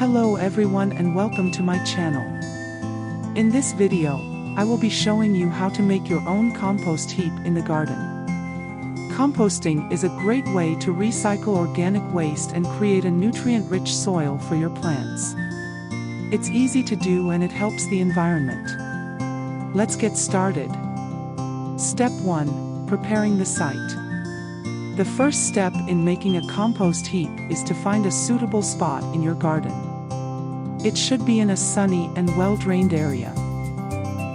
Hello everyone and welcome to my channel. In this video, I will be showing you how to make your own compost heap in the garden. Composting is a great way to recycle organic waste and create a nutrient-rich soil for your plants. It's easy to do and it helps the environment. Let's get started. Step 1. Preparing the site. The first step in making a compost heap is to find a suitable spot in your garden. It should be in a sunny and well-drained area.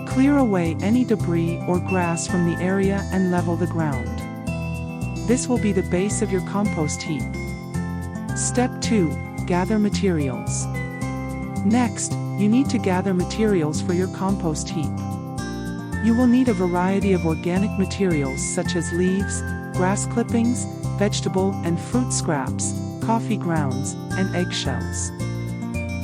Clear away any debris or grass from the area and level the ground. This will be the base of your compost heap. Step 2. Gather materials. Next, you need to gather materials for your compost heap. You will need a variety of organic materials such as leaves, grass clippings, vegetable and fruit scraps, coffee grounds, and eggshells.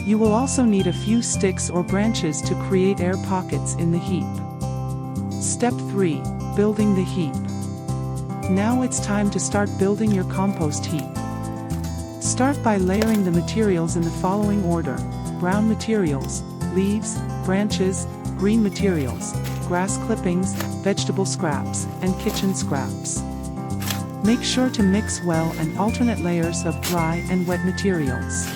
You will also need a few sticks or branches to create air pockets in the heap. Step 3. Building the heap. Now it's time to start building your compost heap. Start by layering the materials in the following order: brown materials, leaves, branches, green materials, grass clippings, vegetable scraps, and kitchen scraps. Make sure to mix well and alternate layers of dry and wet materials.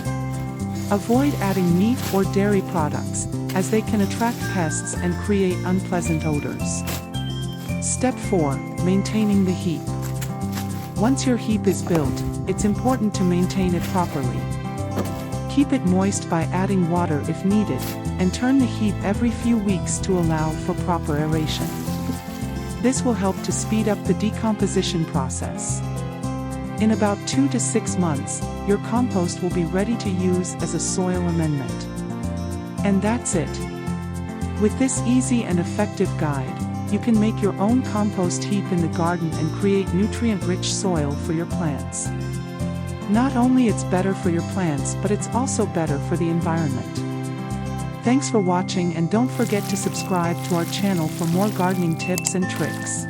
Avoid adding meat or dairy products, as they can attract pests and create unpleasant odors. Step 4. Maintaining the heap. Once your heap is built, it's important to maintain it properly. Keep it moist by adding water if needed, and turn the heap every few weeks to allow for proper aeration. This will help to speed up the decomposition process. In about 2 to 6 months, your compost will be ready to use as a soil amendment. And that's it. With this easy and effective guide, you can make your own compost heap in the garden and create nutrient-rich soil for your plants. Not only it's better for your plants, but it's also better for the environment. Thanks for watching and don't forget to subscribe to our channel for more gardening tips and tricks.